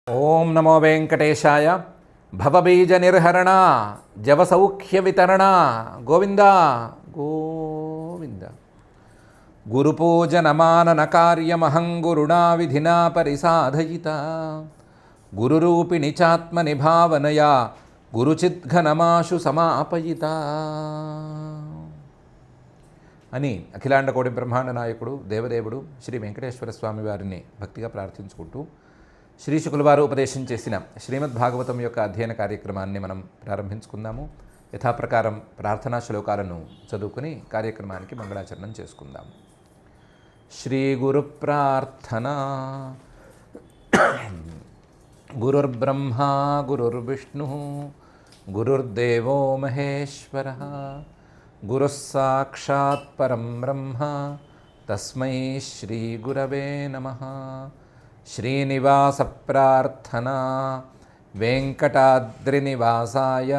ఓం నమో వెంకటేశాయ. భవబీజ నిర్హరణ జవసౌఖ్య వితరణ గోవింద గోవింద. గురుపూజనమానన కార్యమహం గురుణా విధినా పరిసాధయిత గురురూపిణి చాత్మని భావనయా గురుచిద్ఘనమాశు సమాపయిత అని అఖిలాండ కోటి బ్రహ్మాండ నాయకుడు దేవదేవుడు శ్రీ వెంకటేశ్వర స్వామి వారిని భక్తిగా ప్రార్థించుకుంటూ శ్రీ శుకులవారు ఉపదేశం చేసిన శ్రీమద్ భాగవతం యొక్క అధ్యయన కార్యక్రమాన్ని మనం ప్రారంభించుకుందాము. యథాప్రకారం ప్రార్థనా శ్లోకాలను చదువుకుని కార్యక్రమానికి మంగళాచరణం చేసుకుందాం. శ్రీ గురు ప్రార్థన. గురుర్బ్రహ్మా గురుర్విష్ణు గురుర్దేవో మహేశ్వర గురుః సాక్షాత్ పరం బ్రహ్మ తస్మై శ్రీ గురవే నమః. శ్రీనివాస ప్రార్థనా. వెంకటాద్రినివాసాయ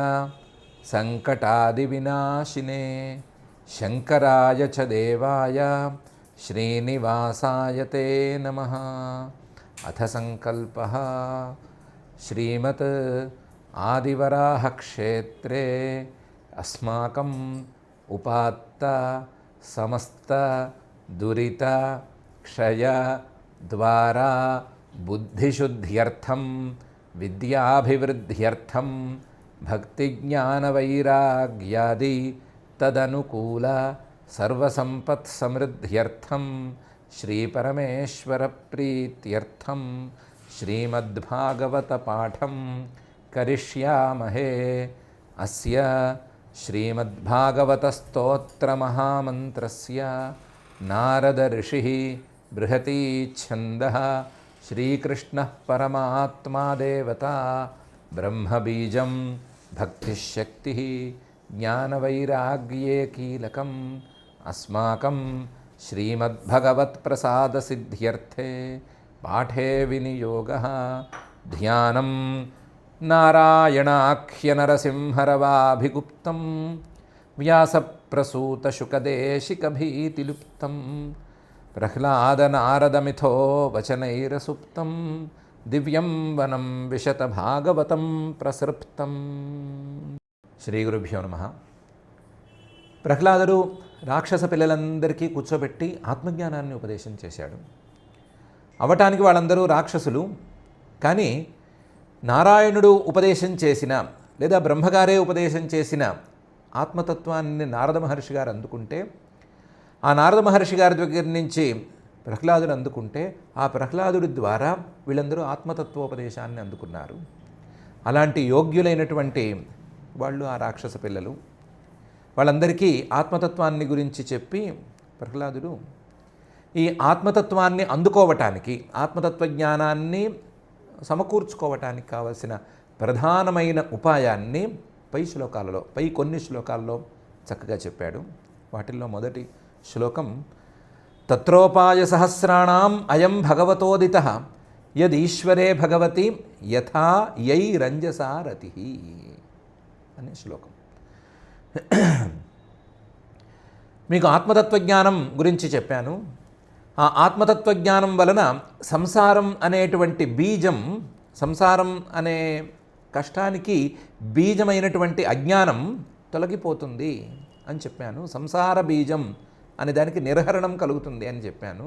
సంకటాది వినాశినే శంకరాయ చ దేవాయ శ్రీనివాసాయ తే నమః. అథ సంకల్పః. శ్రీమత్ ఆదివరాహ క్షేత్రే అస్మాకం ఉపాత్త సమస్త దురిత క్షయ ద్వారా బుద్ధిశుద్ధ్యర్థం విద్యాభివృద్ధ్యర్థం భక్తిజ్ఞానవైరాగ్యాది తదనుకూల సర్వసంపత్సమృద్ధ్యర్థం శ్రీపరమేశ్వర ప్రీత్యర్థం శ్రీమద్భాగవత పాఠం కరిష్యామహే. అస్య శ్రీమద్భాగవత స్తోత్రమహామంత్రస్య నారద ఋషిః బృహతీ ఛందః శ్రీకృష్ణః పరమాత్మా దేవతా బ్రహ్మబీజం భక్తిశక్తిః జ్ఞానవైరాగ్యే కీలకం అస్మాకం శ్రీమద్భగవత్ప్రసాదసిద్ధ్యర్థే పాఠే వినియోగः. ధ్యానం నారాయణాఖ్యనరసింహరవాభిగుప్తం వ్యాసప్రసూతశుకదేశికభీతిలుప్తం ప్రహ్లాదనారదమిథో వచనైరసుప్తం దివ్యం వనం విశతభాగవతం ప్రసృప్తం. శ్రీ గురుభ్యో నమః. ప్రహ్లాదుడు రాక్షస పిల్లలందరికీ కూర్చోబెట్టి ఆత్మజ్ఞానాన్ని ఉపదేశం చేశాడు. అవటానికి వాళ్ళందరూ రాక్షసులు, కానీ నారాయణుడు ఉపదేశం చేసిన లేదా బ్రహ్మగారే ఉపదేశం చేసిన ఆత్మతత్వాన్ని నారద మహర్షి గారు అందుకుంటే, ఆ నారద మహర్షి గారి దగ్గర నుంచి ప్రహ్లాదుడు అందుకుంటే, ఆ ప్రహ్లాదుడి ద్వారా వీళ్ళందరూ ఆత్మతత్వోపదేశాన్ని అందుకున్నారు. అలాంటి యోగ్యులైనటువంటి వాళ్ళు ఆ రాక్షస పిల్లలు. వాళ్ళందరికీ ఆత్మతత్వాన్ని గురించి చెప్పి ప్రహ్లాదుడు ఈ ఆత్మతత్వాన్ని అందుకోవటానికి, ఆత్మతత్వజ్ఞానాన్ని సమకూర్చుకోవటానికి కావలసిన ప్రధానమైన ఉపాయాన్ని పై కొన్ని శ్లోకాల్లో చక్కగా చెప్పాడు. వాటిల్లో మొదటి శ్లోకం తత్రోపాయ సహస్రాణం అయం భగవతోదితః యదీశ్వరే భగవతి యథా యై రంజసా రతిః అనే శ్లోకం. మీకు ఆత్మతత్వజ్ఞానం గురించి చెప్పాను. ఆ ఆత్మతత్వజ్ఞానం వలన సంసారం అనేటువంటి బీజం, సంసారం అనే కష్టానికి బీజమైనటువంటి అజ్ఞానం తొలగిపోతుంది అని చెప్పాను. సంసార బీజం అనే దానికి నిర్హరణం కలుగుతుంది అని చెప్పాను.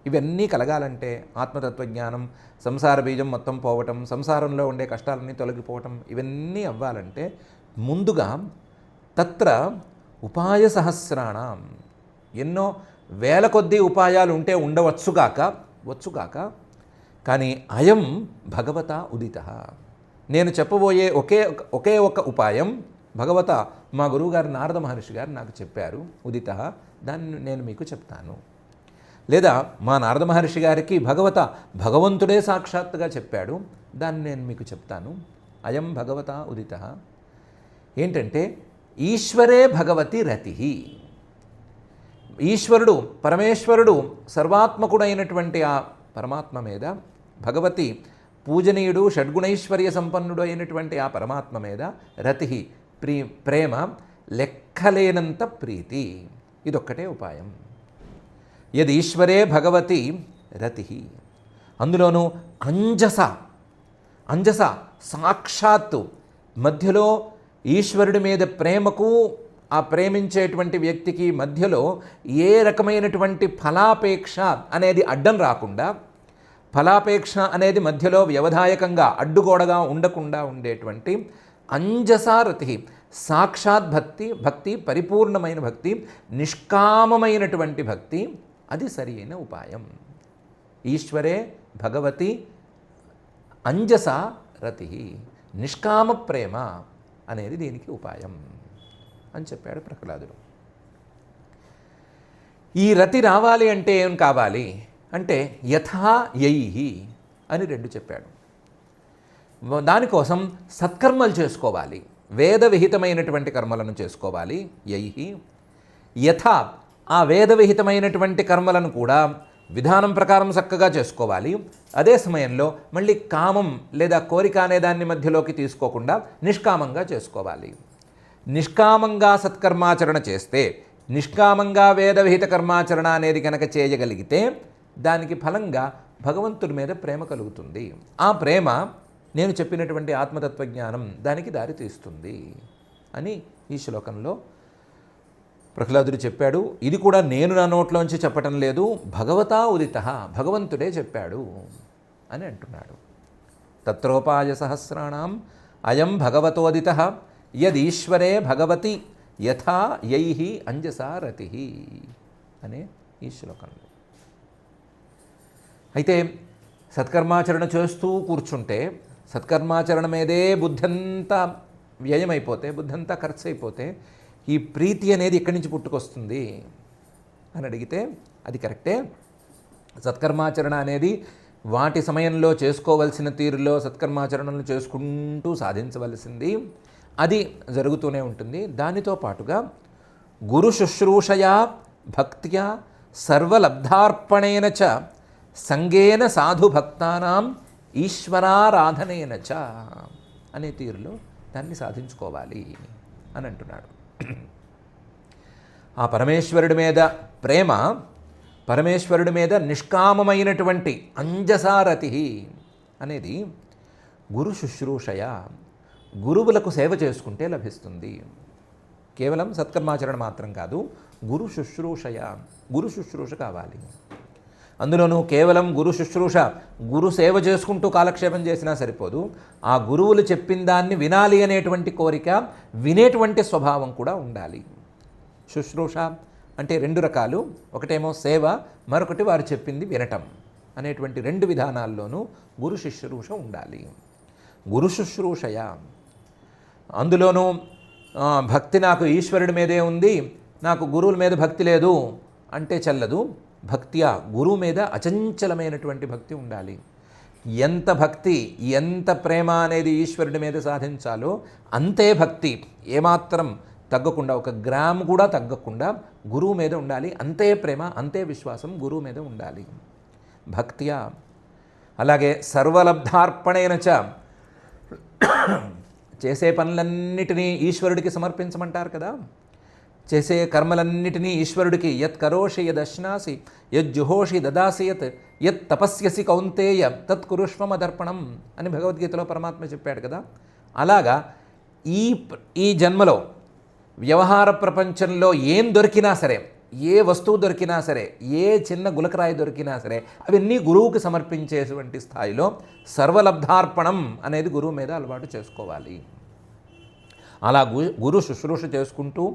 ఇవన్నీ కలగాలంటే ఆత్మతత్వజ్ఞానం, సంసార బీజం మొత్తం పోవటం, సంసారంలో ఉండే కష్టాలన్నీ తొలగిపోవటం, ఇవన్నీ అవ్వాలంటే ముందుగా తత్ర ఉపాయ సహస్రాణం, ఎన్నో వేల కొద్దీ ఉపాయాలు ఉంటే వచ్చుగాక, కానీ అయం భగవత ఉదితః, నేను చెప్పబోయే ఒకే ఒక ఉపాయం భగవత మా గురువుగారు నారద మహర్షి గారు నాకు చెప్పారు. ఉదితః, దాన్ని నేను మీకు చెప్తాను. లేదా మా నారద మహర్షి గారికి భగవంతుడే సాక్షాత్తుగా చెప్పాడు, దాన్ని నేను మీకు చెప్తాను. అయం భగవత ఉదితః ఏంటంటే ఈశ్వరే భగవతి రతిః. ఈశ్వరుడు, పరమేశ్వరుడు, సర్వాత్మకుడైనటువంటి ఆ పరమాత్మ మీద, భగవతి పూజనీయుడు, షడ్గుణైశ్వర్య సంపన్నుడు అయినటువంటి ఆ పరమాత్మ మీద రతిః ప్రేమ, లెక్కలేనంత ప్రీతి. ఇదొక్కటే ఉపాయం. యదీశ్వరే భగవతి రతిః, అందులోనూ అంజస అంజస సాక్షాత్తు మధ్యలో ఈశ్వరుడి మీద ప్రేమకు ఆ ప్రేమించేటువంటి వ్యక్తికి మధ్యలో ఏ రకమైనటువంటి ఫలాపేక్ష అనేది అడ్డం రాకుండా, ఫలాపేక్ష అనేది మధ్యలో వ్యవధాయకంగా అడ్డుగోడగా ఉండకుండా ఉండేటువంటి అంజసారతి సాక్షాత్ భక్తి పరిపూర్ణమైన భక్తి, నిష్కామమైనటువంటి భక్తి, అది సరి అయిన ఉపాయం. ఈశ్వరే భగవతి అంజస రతి, నిష్కామ ప్రేమ అనేది దీనికి ఉపాయం అని చెప్పాడు ప్రహ్లాదుడు. ఈ రతి రావాలి అంటే ఏం కావాలి అంటే యథా యైహి అని రెండు చెప్పాడు. దానికోసం సత్కర్మలు చేసుకోవాలి, వేద విహితమైనటువంటి కర్మలను చేసుకోవాలి. యైహి యథా, ఆ వేద విహితమైనటువంటి కర్మలను కూడా విధానం ప్రకారం చక్కగా చేసుకోవాలి. అదే సమయంలో మళ్ళీ కామం లేదా కోరిక అనే దాన్ని మధ్యలోకి తీసుకోకుండా నిష్కామంగా చేసుకోవాలి. నిష్కామంగా సత్కర్మాచరణ చేస్తే, నిష్కామంగా వేద విహిత కర్మాచరణ అనేది కనుక చేయగలిగితే దానికి ఫలంగా భగవంతుడి మీద ప్రేమ కలుగుతుంది. ఆ ప్రేమ నేను చెప్పినటువంటి ఆత్మతత్వజ్ఞానం దానికి దారి తీస్తుంది అని ఈ శ్లోకంలో ప్రహ్లాదుడు చెప్పాడు. ఇది కూడా నేను నా నోట్లోంచి చెప్పటం లేదు, భగవతా ఉదిత, భగవంతుడే చెప్పాడు అని అంటున్నాడు. తత్రోపాయ సహస్రాణం అయం భగవతోదిత యదీశ్వరే భగవతి యథా యైహి అంజసా రతి అనే ఈ శ్లోకంలో. అయితే సత్కర్మాచరణ చేస్తూ కూర్చుంటే, సత్కర్మాచరణ మీదే బుద్ధంతా వ్యయమైపోతే, బుద్ధంతా ఖర్చు అయిపోతే ఈ ప్రీతి అనేది ఎక్కడి నుంచి పుట్టుకొస్తుంది అని అడిగితే అది కరెక్టే. సత్కర్మాచరణ అనేది వాటి సమయంలో చేసుకోవలసిన తీరులో సత్కర్మాచరణలు చేసుకుంటూ సాధించవలసింది, అది జరుగుతూనే ఉంటుంది. దానితో పాటుగా గురు శుశ్రూషయా భక్త్యా సర్వలబ్ధార్పణేన చ సంగేన సాధు భక్తానాం ఈశ్వరారాధనేన చ అనే తీరులో దాన్ని సాధించుకోవాలి అని అంటున్నాడు. ఆ పరమేశ్వరుడి మీద ప్రేమ, పరమేశ్వరుడి మీద నిష్కామమైనటువంటి అంజసారతి అనేది గురు శుశ్రూషయ, గురువులకు సేవ చేసుకుంటే లభిస్తుంది. కేవలం సత్కర్మాచరణ మాత్రం కాదు, గురు శుశ్రూషయ, గురు శుశ్రూష కావాలి. అందులోనూ కేవలం గురు శుశ్రూష, గురు సేవ చేసుకుంటూ కాలక్షేపం చేసినా సరిపోదు. ఆ గురువులు చెప్పిన దాన్ని వినాలి అనేటువంటి కోరిక, వినేటువంటి స్వభావం కూడా ఉండాలి. శుశ్రూష అంటే రెండు రకాలు, ఒకటేమో సేవ, మరొకటి వారు చెప్పింది వినటం అనేటువంటి రెండు విధానాల్లోనూ గురు శుశ్రూష ఉండాలి. గురు శుశ్రూషయ, అందులోనూ భక్తి నాకు ఈశ్వరుడి మీదే ఉంది, నాకు గురువుల మీద భక్తి లేదు అంటే చెల్లదు. భక్త్యా, గురువు మీద అచంచలమైనటువంటి భక్తి ఉండాలి. ఎంత భక్తి, ఎంత ప్రేమ అనేది ఈశ్వరుడి మీద సాధించాలో అంతే భక్తి, ఏమాత్రం తగ్గకుండా, ఒక గ్రామ్ కూడా తగ్గకుండా గురువు మీద ఉండాలి. అంతే ప్రేమ, అంతే విశ్వాసం గురువు మీద ఉండాలి భక్త్యా. అలాగే సర్వలబ్ధార్పణేన చ, చేసే పనులన్నిటినీ ఈశ్వరుడికి సమర్పించమంటారు కదా. చేసే కర్మలన్నిటినీ ఈశ్వరుడికి, యత్ కరోషి యదశ్నాసి యజ్జుహోషి దదాసి యత్ తపస్యసి కౌంతేయ తత్ కురుష్వ మదర్పణం అని భగవద్గీతలో పరమాత్మ చెప్పాడు కదా. అలాగా ఈ జన్మలో వ్యవహార ప్రపంచంలో ఏం దొరికినా సరే, ఏ వస్తువు దొరికినా సరే, ఏ చిన్న గులకరాయి దొరికినా సరే, అవన్నీ గురువుకి సమర్పించేటువంటి స్థాయిలో సర్వలబ్ధార్పణం అనేది గురువు మీద అలవాటు చేసుకోవాలి. అలా గురు శుశ్రూష చేసుకుంటూ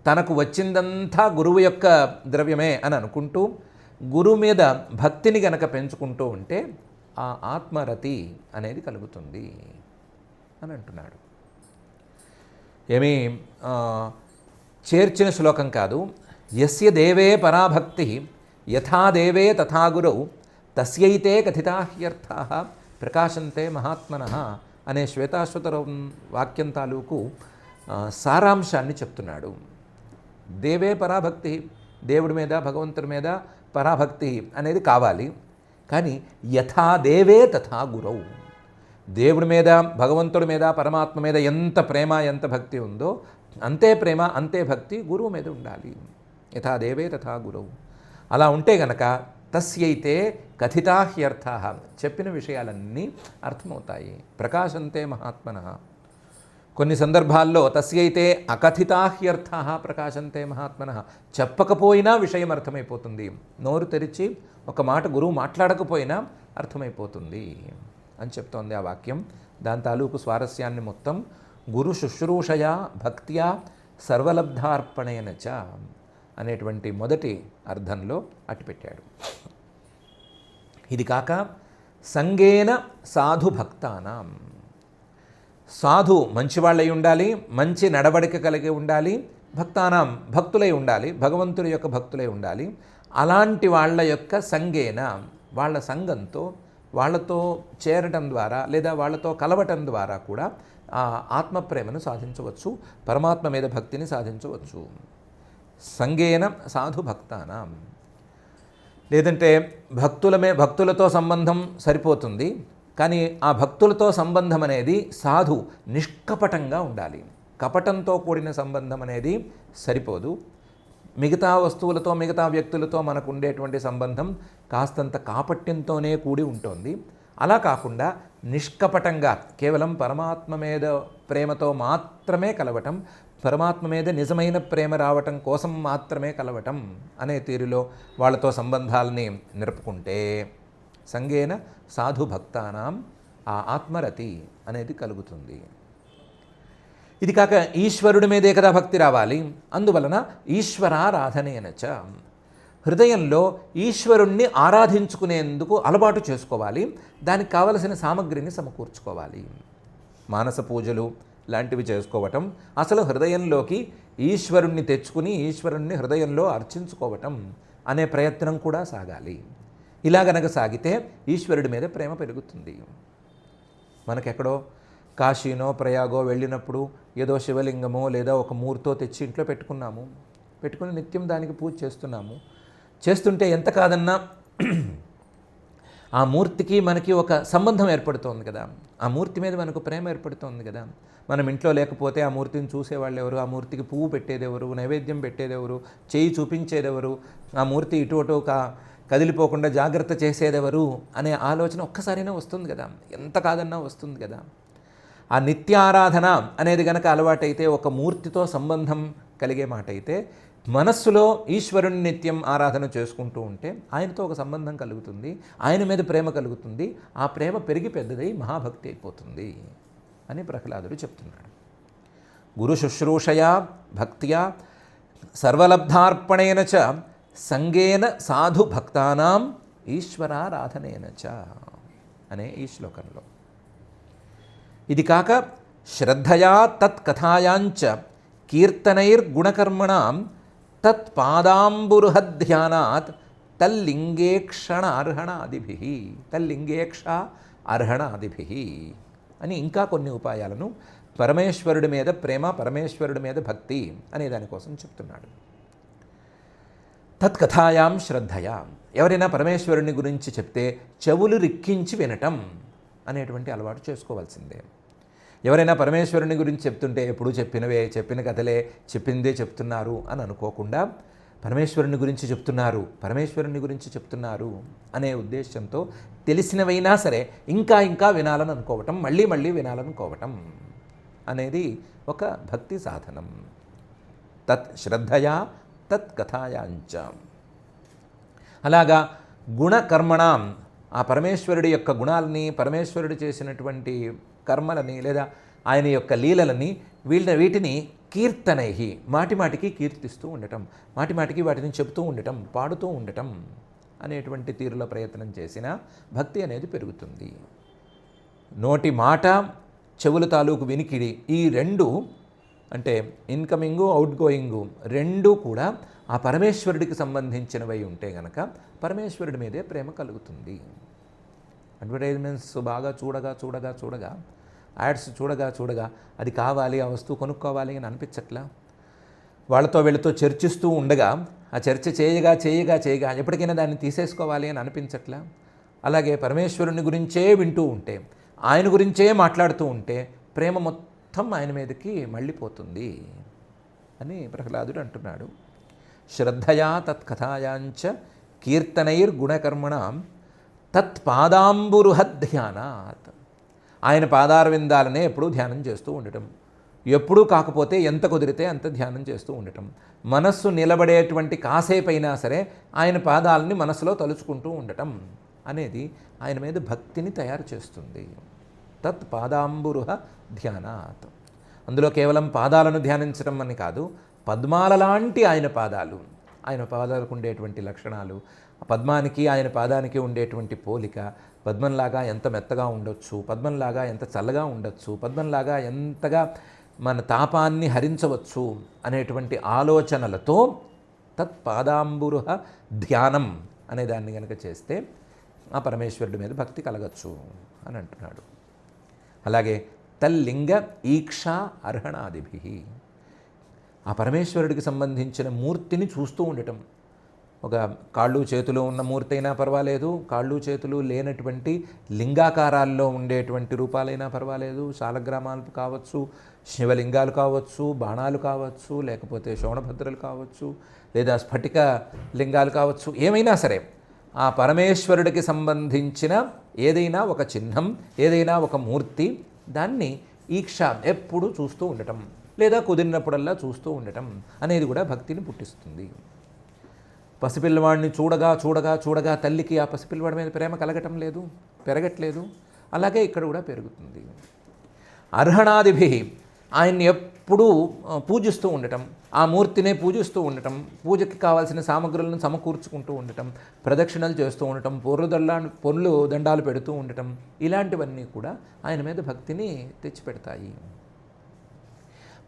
తనకు వచ్చిందంతా గురువు యొక్క ద్రవ్యమే అని అనుకుంటూ గురువు మీద భక్తిని గనక పెంచుకుంటూ ఉంటే ఆ ఆత్మరతి అనేది కలుగుతుంది అని అంటున్నాడు. ఏమీ చేర్చిన శ్లోకం కాదు. యస్య దేవే పరాభక్తి యథా దేవే తథా గురౌ తస్యైతే కథితా హ్యర్థాః ప్రకాశంతే మహాత్మనః అనే శ్వేతాశ్వతర వాక్యం తాలూకు సారాంశాన్ని చెప్తున్నాడు. దేవే పరాభక్తి, దేవుడి మీద భగవంతుడి మీద పరాభక్తి అనేది కావాలి. కానీ యథా దేవే తథా గురౌ, దేవుడి మీద భగవంతుడి మీద పరమాత్మ మీద ఎంత ప్రేమ ఎంత భక్తి ఉందో అంతే ప్రేమ అంతే భక్తి గురువు మీద ఉండాలి. యథా దేవే తథా గురౌ. అలా ఉంటే గనక తస్యైతే కథితాహ్యర్థా, చెప్పిన విషయాలన్నీ అర్థమవుతాయి. ప్రకాశంతే మహాత్మన. కొన్ని సందర్భాల్లో తస్యైతే అకథితాహ్యర్థా ప్రకాశంతే మహాత్మన, చెప్పకపోయినా విషయం అర్థమైపోతుంది. నోరు తెరిచి ఒక మాట గురువు మాట్లాడకపోయినా అర్థమైపోతుంది అని చెప్తోంది ఆ వాక్యం. దాని తాలూకు స్వారస్యాన్ని మొత్తం గురు శుశ్రూషయా భక్త్యా సర్వలబ్ధార్పణేన చ అనేటువంటి మొదటి అర్థంలో అట్టుపెట్టాడు. ఇది కాక సంగేన సాధు భక్తానాం, సాధు మంచివాళ్ళై ఉండాలి, మంచి నడవడిక కలిగి ఉండాలి, భక్తానాం భక్తులై ఉండాలి, భగవంతుడి యొక్క భక్తులై ఉండాలి. అలాంటి వాళ్ళ యొక్క సంగేన, వాళ్ళ సంఘంతో, వాళ్ళతో చేరటం ద్వారా లేదా వాళ్ళతో కలవటం ద్వారా కూడా ఆ ఆత్మప్రేమను సాధించవచ్చు, పరమాత్మ మీద భక్తిని సాధించవచ్చు. సంగేన సాధు భక్తానాం. లేదంటే భక్తులతో సంబంధం సరిపోతుంది, కానీ ఆ భక్తులతో సంబంధం అనేది సాధు నిష్కపటంగా ఉండాలి. కపటంతో కూడిన సంబంధం అనేది సరిపోదు. మిగతా వస్తువులతో, మిగతా వ్యక్తులతో మనకు ఉండేటువంటి సంబంధం కాస్తంత కాపట్యంతోనే కూడి ఉంటుంది. అలా కాకుండా నిష్కపటంగా కేవలం పరమాత్మ మీద ప్రేమతో మాత్రమే కలవటం, పరమాత్మ మీద నిజమైన ప్రేమ రావటం కోసం మాత్రమే కలవటం అనే తీరులో వాళ్ళతో సంబంధాలని నిలుపుకుంటే సంగేన సాధు భక్తానాం ఆ ఆత్మరతి అనేది కలుగుతుంది. ఇది కాక ఈశ్వరుడి మీదే కదా భక్తి రావాలి. అందువలన ఈశ్వరారాధనేనచ, హృదయంలో ఈశ్వరుణ్ణి ఆరాధించుకునేందుకు అలవాటు చేసుకోవాలి. దానికి కావలసిన సామగ్రిని సమకూర్చుకోవాలి. మానస పూజలు లాంటివి చేసుకోవటం, అసలు హృదయంలోకి ఈశ్వరుణ్ణి తెచ్చుకుని ఈశ్వరుణ్ణి హృదయంలో అర్చించుకోవటం అనే ప్రయత్నం కూడా సాగాలి. ఇలా గనక సాగితే ఈశ్వరుడి మీద ప్రేమ పెరుగుతుంది. మనకెక్కడో కాశీనో ప్రయాగో వెళ్ళినప్పుడు ఏదో శివలింగమో లేదా ఒక మూర్తో తెచ్చి ఇంట్లో పెట్టుకుని నిత్యం దానికి పూజ చేస్తుంటే ఎంత కాదన్నా ఆ మూర్తికి మనకి ఒక సంబంధం ఏర్పడుతోంది కదా, ఆ మూర్తి మీద మనకు ప్రేమ ఏర్పడుతోంది కదా. మనం ఇంట్లో లేకపోతే ఆ మూర్తిని చూసేవాళ్ళు ఎవరు, ఆ మూర్తికి పువ్వు పెట్టేదెవరు, నైవేద్యం పెట్టేదెవరు, చేయి చూపించేదెవరు, ఆ మూర్తి ఇటు అటు కదిలిపోకుండా జాగ్రత్త చేసేదెవరు అనే ఆలోచన ఒక్కసారైనా వస్తుంది కదా, ఎంత కాదన్నా వస్తుంది కదా. ఆ నిత్యారాధన అనేది గనక అలవాటైతే, ఒక మూర్తితో సంబంధం కలిగే మాట అయితే, మనస్సులో ఈశ్వరుని నిత్యం ఆరాధన చేసుకుంటూ ఉంటే ఆయనతో ఒక సంబంధం కలుగుతుంది, ఆయన మీద ప్రేమ కలుగుతుంది. ఆ ప్రేమ పెరిగి పెద్దదై మహాభక్తి అయిపోతుంది అని ప్రహ్లాదుడు చెప్తున్నాడు. గురు శుశ్రూషయా భక్త్యా సర్వలబ్ధార్పణేన చ సంగేన సాధు భక్తానాం ఈశ్వరారాధనేన చ అనే ఈ శ్లోకంలో. ఇది కాక శ్రద్ధయా తత్కథాయాంచ కీర్తనైర్గుణకర్మణాం తత్పాదాంబురుహధ్యానాత్ తల్లింగేక్షణ అర్హణాదిభిః అని ఇంకా కొన్ని ఉపాయాలను పరమేశ్వరుడి మీద ప్రేమ, పరమేశ్వరుడి మీద భక్తి అనే దానికోసం చెప్తున్నాడు. తత్కథాయాం శ్రద్ధయా, ఎవరైనా పరమేశ్వరుని గురించి చెప్తే చెవులు రిక్కించి వినటం అనేటువంటి అలవాటు చేసుకోవాల్సిందే. ఎవరైనా పరమేశ్వరుని గురించి చెప్తుంటే ఎప్పుడు చెప్పిన కథలే చెప్పిందే చెప్తున్నారు అని అనుకోకుండా, పరమేశ్వరుని గురించి చెప్తున్నారు అనే ఉద్దేశంతో తెలిసినవైనా సరే ఇంకా వినాలని అనుకోవటం, మళ్ళీ వినాలనుకోవటం అనేది ఒక భక్తి సాధనం. తత్ శ్రద్ధయా తత్కథాయాంచ. అలాగా గుణకర్మణాం, ఆ పరమేశ్వరుడి యొక్క గుణాలని, పరమేశ్వరుడు చేసినటువంటి కర్మలని లేదా ఆయన యొక్క లీలలని వీటిని కీర్తనై మాటిమాటికి కీర్తిస్తూ ఉండటం, మాటిమాటికి వాటిని చెబుతూ ఉండటం, పాడుతూ ఉండటం అనేటువంటి తీరులో ప్రయత్నం చేసిన భక్తి అనేది పెరుగుతుంది. నోటి మాట, చెవుల తాలూకు వినికిడి, ఈ రెండు అంటే ఇన్కమింగు అవుట్గోయింగు రెండూ కూడా ఆ పరమేశ్వరుడికి సంబంధించినవై ఉంటే గనక పరమేశ్వరుడి మీదే ప్రేమ కలుగుతుంది. అడ్వర్టైజ్మెంట్స్ బాగా చూడగా యాడ్స్ చూడగా అది కావాలి, ఆ వస్తువు కొనుక్కోవాలి అని అనిపించట్లా. వీళ్ళతో చర్చిస్తూ ఉండగా, ఆ చర్చ చేయగా ఎప్పటికైనా దాన్ని తీసేసుకోవాలి అని అనిపించట్లా. అలాగే పరమేశ్వరుని గురించే వింటూ ఉంటే, ఆయన గురించే మాట్లాడుతూ ఉంటే ప్రేమ మొత్తం ఆయన మీదకి మళ్ళీపోతుంది అని ప్రహ్లాదుడు అంటున్నాడు. శ్రద్ధయా తత్కథాయాంచ కీర్తనైర్గుణకర్మణాం తత్పాదాంబురుహధ్యానాత్, ఆయన పాదారవిందాలనే ఎప్పుడూ ధ్యానం చేస్తూ ఉండటం, ఎప్పుడూ కాకపోతే ఎంత కుదిరితే అంత ధ్యానం చేస్తూ ఉండటం, మనస్సు నిలబడేటువంటి కాసేపైనా సరే ఆయన పాదాలని మనసులో తలుచుకుంటూ ఉండటం అనేది ఆయన మీద భక్తిని తయారు చేస్తుంది. తత్ పాదాంబురుహ ధ్యానాత్. అందులో కేవలం పాదాలను ధ్యానించడం అని కాదు, పద్మాల లాంటి ఆయన పాదాలు, ఆయన పాదాలకు ఉండేటువంటి లక్షణాలు, పద్మానికి ఆయన పాదానికి ఉండేటువంటి పోలిక, పద్మంలాగా ఎంత మెత్తగా ఉండొచ్చు, పద్మంలాగా ఎంత చల్లగా ఉండొచ్చు, పద్మంలాగా ఎంతగా మన తాపాన్ని హరించవచ్చు అనేటువంటి ఆలోచనలతో తత్పాదాంబురుహ ధ్యానం అనే దాన్ని కనుక చేస్తే ఆ పరమేశ్వరుడి మీద భక్తి కలగచ్చు అని అంటున్నాడు. అలాగే తల్లింగ ఈక్ష అర్హణాదిభి, ఆ పరమేశ్వరుడికి సంబంధించిన మూర్తిని చూస్తూ ఉండటం. ఒక కాళ్ళు చేతులు ఉన్న మూర్తి అయినా పర్వాలేదు, కాళ్ళు చేతులు లేనటువంటి లింగాకారాల్లో ఉండేటువంటి రూపాలైనా పర్వాలేదు, శాలగ్రామాలు కావచ్చు, శివలింగాలు కావచ్చు, బాణాలు కావచ్చు, లేకపోతే శోణభద్రలు కావచ్చు, లేదా స్ఫటిక లింగాలు కావచ్చు, ఏమైనా సరే ఆ పరమేశ్వరుడికి సంబంధించిన ఏదైనా ఒక చిహ్నం, ఏదైనా ఒక మూర్తి, దాన్ని ఈక్ష ఎప్పుడూ చూస్తూ ఉండటం, లేదా కుదిరినప్పుడల్లా చూస్తూ ఉండటం అనేది కూడా భక్తిని పుట్టిస్తుంది. పసిపిల్లవాడిని చూడగా చూడగా చూడగా తల్లికి ఆ పసిపిల్లవాడి మీద ప్రేమ కలగటం లేదు, పెరగట్లేదు. అలాగే ఇక్కడ కూడా పెరుగుతుంది. అర్హణాదిభి, ఆయన్ని ఎప్పుడూ పూజిస్తూ ఉండటం, ఆ మూర్తినే పూజిస్తూ ఉండటం, పూజకి కావాల్సిన సామగ్రులను సమకూర్చుకుంటూ ఉండటం, ప్రదక్షిణలు చేస్తూ ఉండటం, పొర్లు దండాలు పెడుతూ ఉండటం, ఇలాంటివన్నీ కూడా ఆయన మీద భక్తిని తెచ్చిపెడతాయి.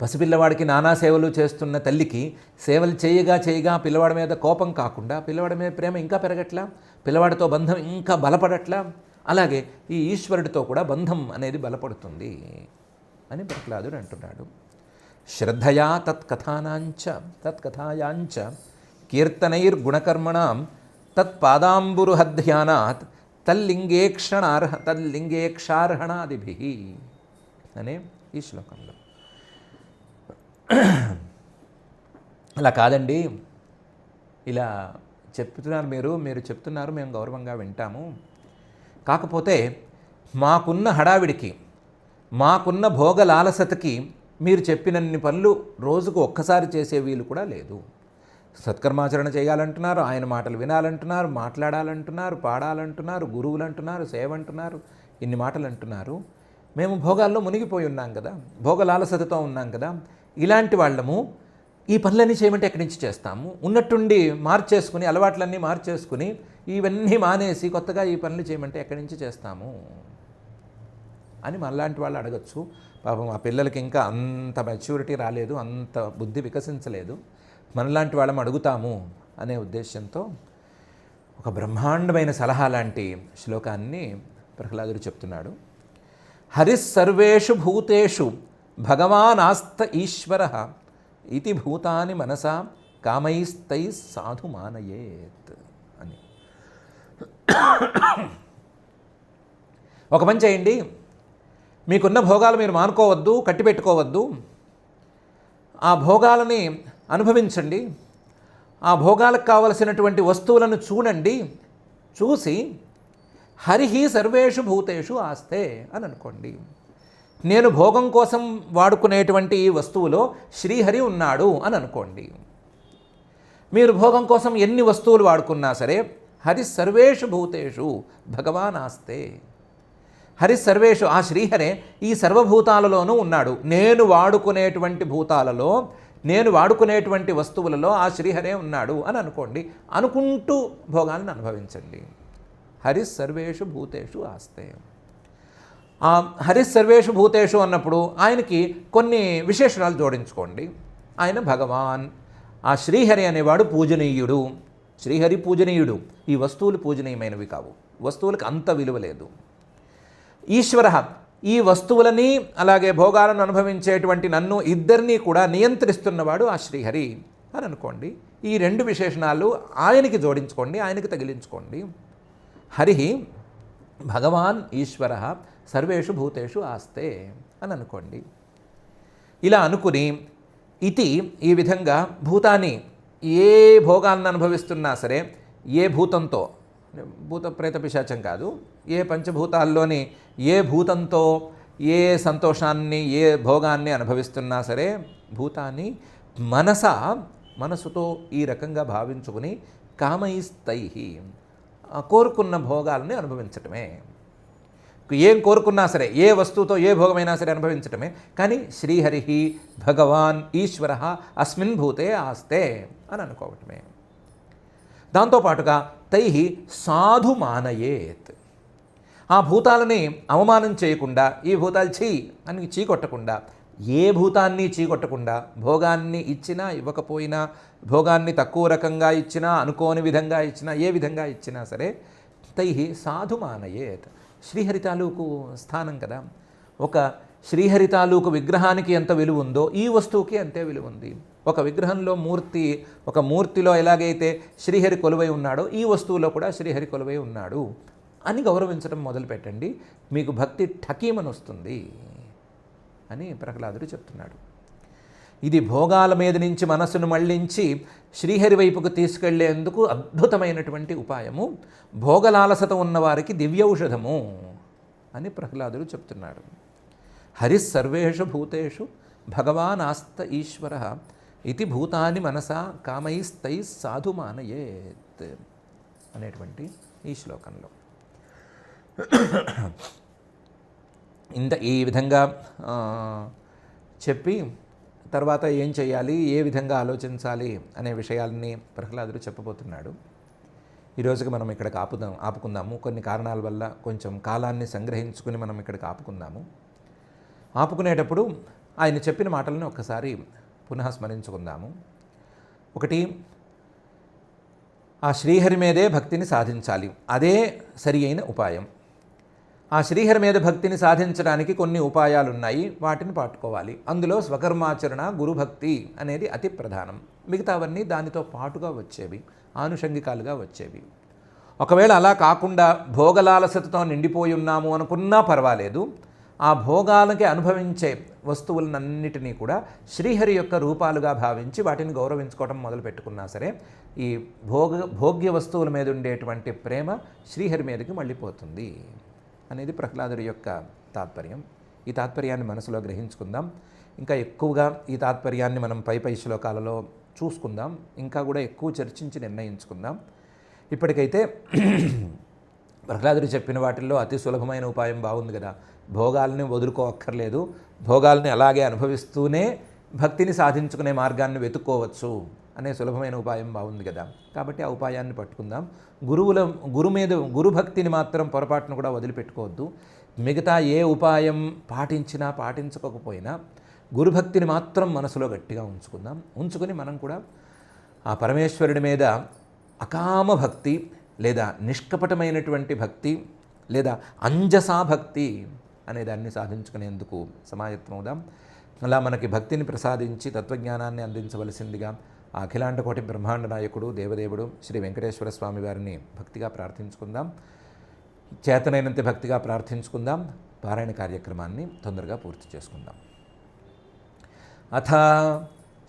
పసిపిల్లవాడికి నానా సేవలు చేస్తున్న తల్లికి సేవలు చేయగా చేయగా పిల్లవాడి మీద కోపం కాకుండా పిల్లవాడి మీద ప్రేమ ఇంకా పెరగట్లా, పిల్లవాడితో బంధం ఇంకా బలపడట్లా. అలాగే ఈ ఈశ్వరుడితో కూడా బంధం అనేది బలపడుతుంది అని ప్రహ్లాదుడు అంటున్నాడు. శ్రద్ధయా తత్కథాయాంచ కీర్తనైర్గుణకర్మణాం తత్పాదాంబురుహధ్యానాత్ తల్లింగేక్షార్హణాదిభి అనే ఈ శ్లోకంలో. అలా కాదండి, ఇలా చెప్తున్నారు మీరు చెప్తున్నారు, మేము గౌరవంగా వింటాము. కాకపోతే మాకున్న హడావిడికి, మాకున్న భోగలాలసతకి మీరు చెప్పినన్ని పనులు రోజుకు ఒక్కసారి చేసే వీలు కూడా లేదు. సత్కర్మాచరణ చేయాలంటున్నారు, ఆయన మాటలు వినాలంటున్నారు, మాట్లాడాలంటున్నారు, పాడాలంటున్నారు, గురువులు అంటున్నారు, సేవ అంటున్నారు, ఇన్ని మాటలు అంటున్నారు. మేము భోగాల్లో మునిగిపోయి ఉన్నాం కదా, భోగలాలసతతో ఉన్నాం కదా. ఇలాంటి వాళ్ళము ఈ పనులన్నీ చేయమంటే ఎక్కడి నుంచి చేస్తాము? ఉన్నట్టుండి మార్చేసుకుని, అలవాట్లన్నీ మార్చేసుకుని, ఇవన్నీ మానేసి కొత్తగా ఈ పనులు చేయమంటే ఎక్కడి నుంచి చేస్తాము అని మనలాంటి వాళ్ళు అడగచ్చు. పాపం ఆ పిల్లలకి ఇంకా అంత మెచ్యూరిటీ రాలేదు, అంత బుద్ధి వికసించలేదు. మనలాంటి వాళ్ళం అడుగుతాము అనే ఉద్దేశంతో ఒక బ్రహ్మాండమైన సలహా లాంటి శ్లోకాన్ని ప్రహ్లాదుడు చెప్తున్నాడు. హరిస్సర్వేషు భూతేషు భగవానాస్త ఈశ్వరః ఇతి భూతాని మనసా కామైస్తై సాధు మానయేత్ అని. ఒక పని చేయండి, మీకున్న భోగాలు మీరు మానుకోవద్దు, కట్టిపెట్టుకోవద్దు. ఆ భోగాలని అనుభవించండి. ఆ భోగాలకు కావలసినటువంటి వస్తువులను చూడండి. చూసి హరిహి సర్వేషు భూతేషు ఆస్తే అని అనుకోండి. నేను భోగం కోసం వాడుకునేటువంటి ఈ వస్తువులో శ్రీహరి ఉన్నాడు అని అనుకోండి. మీరు భోగం కోసం ఎన్ని వస్తువులు వాడుకున్నా సరే హరి సర్వేషు భూతేషు భగవాన్ ఆస్తే. హరి సర్వేషు, ఆ శ్రీహరే ఈ సర్వభూతాలలోనూ ఉన్నాడు. నేను వాడుకునేటువంటి భూతాలలో, నేను వాడుకునేటువంటి వస్తువులలో ఆ శ్రీహరే ఉన్నాడు అని అనుకోండి. అనుకుంటూ భోగాలను అనుభవించండి. హరి సర్వేషు భూతేషు ఆస్తే. ఆ హరి సర్వేషు భూతేషు అన్నప్పుడు ఆయనకి కొన్ని విశేషణాలు జోడించుకోండి. ఆయన భగవాన్, ఆ శ్రీహరి అనేవాడు పూజనీయుడు. శ్రీహరి పూజనీయుడు. ఈ వస్తువులు పూజనీయమైనవి కావు, వస్తువులకు అంత విలువ లేదు. ఈశ్వర, ఈ వస్తువులని అలాగే భోగాలను అనుభవించేటువంటి నన్ను ఇద్దరినీ కూడా నియంత్రిస్తున్నవాడు ఆ శ్రీహరి అని అనుకోండి. ఈ రెండు విశేషణాలు ఆయనకి జోడించుకోండి, ఆయనకి తగిలించుకోండి. హరి భగవాన్ ఈశ్వర సర్వేషు భూతేషు ఆస్తే అని అనుకోండి. ఇలా అనుకుని ఇతి, ఈ విధంగా భూతాన్ని, ఏ భోగాలను అనుభవిస్తున్నా సరే, ఏ భూతంతో భూత ప్రేత పిశాచం కాదు, ఏ పంచభూతాల్లోని ఏ భూతంతో ఏ సంతోషాన్ని ఏ భోగాన్ని అనుభవిస్తున్నా సరే భూతాన్ని మనసుతో ఈ రకంగా భావించుకుని కామైస్తై కోరుకున్న భోగాల్ని అనుభవించటమే. ఏం కోరుకున్నా సరే, ఏ వస్తువుతో ఏ భోగమైనా సరే అనుభవించటమే. కానీ శ్రీహరి భగవాన్ ఈశ్వర అస్మిన్ భూతే ఆస్తే అని అనుకోవటమే. దాంతోపాటుగా తై సాధు మానయేత్, ఆ భూతాలని అవమానం చేయకుండా, ఈ భూతాలు చీ అని చీకొట్టకుండా, ఏ భూతాన్ని చీకొట్టకుండా, భోగాన్ని ఇచ్చినా ఇవ్వకపోయినా, భోగాన్ని తక్కువ రకంగా ఇచ్చినా అనుకోని విధంగా ఇచ్చినా, ఏ విధంగా ఇచ్చినా సరే తై సాధు మానయేత్. శ్రీహరి తాలూకు స్థానం కదా. ఒక శ్రీహరి తాలూకు విగ్రహానికి ఎంత విలువ ఉందో ఈ వస్తువుకి అంతే విలువ ఉంది. ఒక విగ్రహంలో ఒక మూర్తిలో ఎలాగైతే శ్రీహరి కొలువై ఉన్నాడో ఈ వస్తువులో కూడా శ్రీహరి కొలువై ఉన్నాడు అని గౌరవించడం మొదలుపెట్టండి, మీకు భక్తి ఠకీమని వస్తుంది అని ప్రహ్లాదుడు చెప్తున్నాడు. ఇది భోగాల మీద నుంచి మనస్సును మళ్లించి శ్రీహరి వైపుకు తీసుకెళ్లేందుకు అద్భుతమైనటువంటి ఉపాయము, భోగలాలసత ఉన్నవారికి దివ్యౌషధము అని ప్రహ్లాదుడు చెప్తున్నాడు. హరిః సర్వేషు భూతేషు భగవాన్ ఆస్త ఈశ్వర ఇది భూతాని మనసా కామైస్తై సాధు మానయేత్ అనేటువంటి ఈ శ్లోకంలో ఈ విధంగా చెప్పి తర్వాత ఏం చేయాలి, ఏ విధంగా ఆలోచించాలి అనే విషయాలని ప్రహ్లాదుడు చెప్పబోతున్నాడు. ఈరోజుకి మనం ఇక్కడికి ఆపుకుందాము. కొన్ని కారణాల వల్ల కొంచెం కాలాన్ని సంగ్రహించుకుని మనం ఇక్కడికి ఆపుకుందాము. ఆపుకునేటప్పుడు ఆయన చెప్పిన మాటలను ఒక్కసారి పునః స్మరించుకుందాము. ఒకటి, ఆ శ్రీహరి మీదే భక్తిని సాధించాలి, అదే సరి అయిన ఉపాయం. ఆ శ్రీహరి మీద భక్తిని సాధించడానికి కొన్ని ఉపాయాలు ఉన్నాయి, వాటిని పట్టుకోవాలి. అందులో స్వకర్మాచరణ, గురుభక్తి అనేది అతి ప్రధానం. మిగతావన్నీ దానితో పాటుగా వచ్చేవి, ఆనుషంగికాలుగా వచ్చేవి. ఒకవేళ అలా కాకుండా భోగలాలసతతో నిండిపోయి ఉన్నాము అనుకున్నా పర్వాలేదు, ఆ భోగాలకి అనుభవించే వస్తువులన్నిటినీ కూడా శ్రీహరి యొక్క రూపాలుగా భావించి వాటిని గౌరవించుకోవడం మొదలు పెట్టుకున్నా సరే ఈ భోగ్య వస్తువుల మీద ఉండేటువంటి ప్రేమ శ్రీహరి మీదకి మళ్ళీపోతుంది అనేది ప్రహ్లాదుడి యొక్క తాత్పర్యం. ఈ తాత్పర్యాన్ని మనసులో గ్రహించుకుందాం. ఇంకా ఎక్కువగా ఈ తాత్పర్యాన్ని మనం పై శ్లోకాలలో చూసుకుందాం, ఇంకా కూడా ఎక్కువ చర్చించి నిర్ణయించుకుందాం. ఇప్పటికైతే ప్రహ్లాదుడు చెప్పిన వాటిల్లో అతి సులభమైన ఉపాయం బాగుంది కదా, భోగాల్ని వదులుకోవక్కర్లేదు, భోగాల్ని అలాగే అనుభవిస్తూనే భక్తిని సాధించుకునే మార్గాన్ని వెతుక్కోవచ్చు అనే సులభమైన ఉపాయం బాగుంది కదా. కాబట్టి ఆ ఉపాయాన్ని పట్టుకుందాం. గురుభక్తిని మాత్రం పొరపాటును కూడా వదిలిపెట్టుకోవద్దు. మిగతా ఏ ఉపాయం పాటించినా పాటించకపోయినా గురుభక్తిని మాత్రం మనసులో గట్టిగా ఉంచుకుని మనం కూడా ఆ పరమేశ్వరుడి మీద అకామ భక్తి లేదా నిష్కపటమైనటువంటి భక్తి లేదా అంజసా భక్తి అనే దాన్ని సాధించుకునేందుకు సమాయత్తమవుదాం. అలా మనకి భక్తిని ప్రసాదించి తత్వజ్ఞానాన్ని అందించవలసిందిగా ఆ అఖిలాండ కోటి బ్రహ్మాండ నాయకుడు దేవదేవుడు శ్రీ వెంకటేశ్వర స్వామి వారిని భక్తిగా ప్రార్థించుకుందాం. చేతనైనంత భక్తిగా ప్రార్థించుకుందాం. పారాయణ కార్యక్రమాన్ని తొందరగా పూర్తి చేసుకుందాం. అథ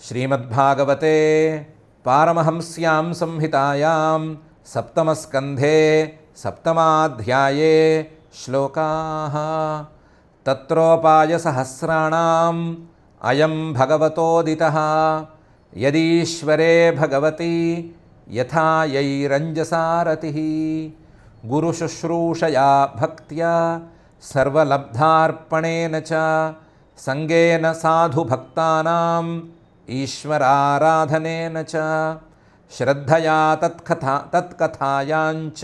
శ్రీమద్భాగవతే పారమహంస్యాం సంహితాయాం సప్తమస్కంధే సప్తమాధ్యాయే శ్లోకాః తత్రోపాయసహస్రాణాం అయం భగవతోదితః యదీశ్వరే భగవతి యథా యైరంజసారతిః గురుశుశ్రూషయా భక్త్యా సర్వలబ్ధార్పణేన చ సంగేన సాధుభక్తానాం ఈశ్వరారాధనేన చ శ్రద్ధయా తత్కథాయాంచ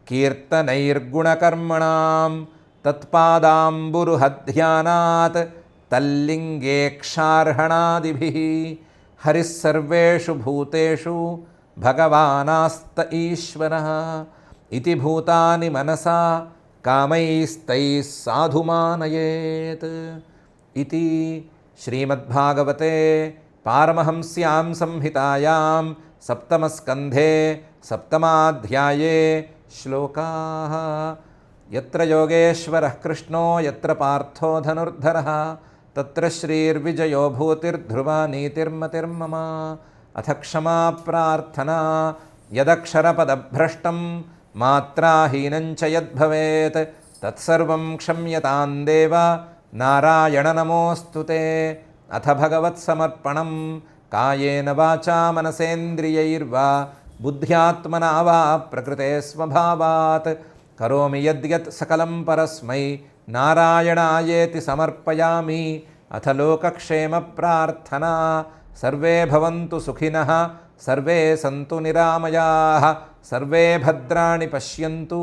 కీర్తనైర్గుణకర్మణాం తత్పాదాంబురుహధ్యానాత్ తల్లింగేక్షార్హణాదిభిః హరిః సర్వేషు భూతేషు భగవానాస్త ఈశ్వరః ఇతి భూతాని మనసా కామైస్తైః సాధుమానయేత్ ఇతి శ్రీమద్భాగవతే పారమహంస్యాం సంహితాయాం సప్తమస్కంధే సప్తమాధ్యాయే శ్లోకాః యత్ర యోగేశ్వరః కృష్ణో యత్ర పార్థో ధనుర్ధరః తత్ర శ్రీర్విజయో భూతిర్ధ్రువా నీతిర్మతిర్మమ అథ క్షమా ప్రార్థనా యదక్షరపదభ్రష్టం మాత్రాహీనం చ యద్భవేత్ తత్సర్వం క్షమ్యతాం దేవ నారాయణ నమోऽस्तु అథ భగవత్సమర్పణం కాయేన వాచా మనసేంద్రియైర్వా బుద్ధ్యాత్మనా వా ప్రకృతే స్వభావాత్ కరోమి యద్యత్ సకలం పరస్మై నారాయణాయేతి సమర్పయామి. అథ లోకక్షేమ ప్రార్థనా. సర్వే భవంతు సుఖినః, సర్వే సంతు నిరామయాః, సర్వే భద్రాణి పశ్యంతు,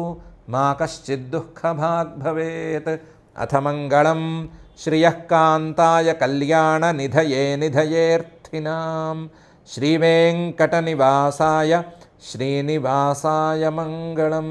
మా కశ్చిద్ దుఃఖభాగ్ భవేత్. అథ మంగళం శ్రియః కాంతాయ కళ్యాణ నిధయే నిధయేర్థినాం శ్రీవేంకటనివాసాయ శ్రీనివాసాయ మంగళం.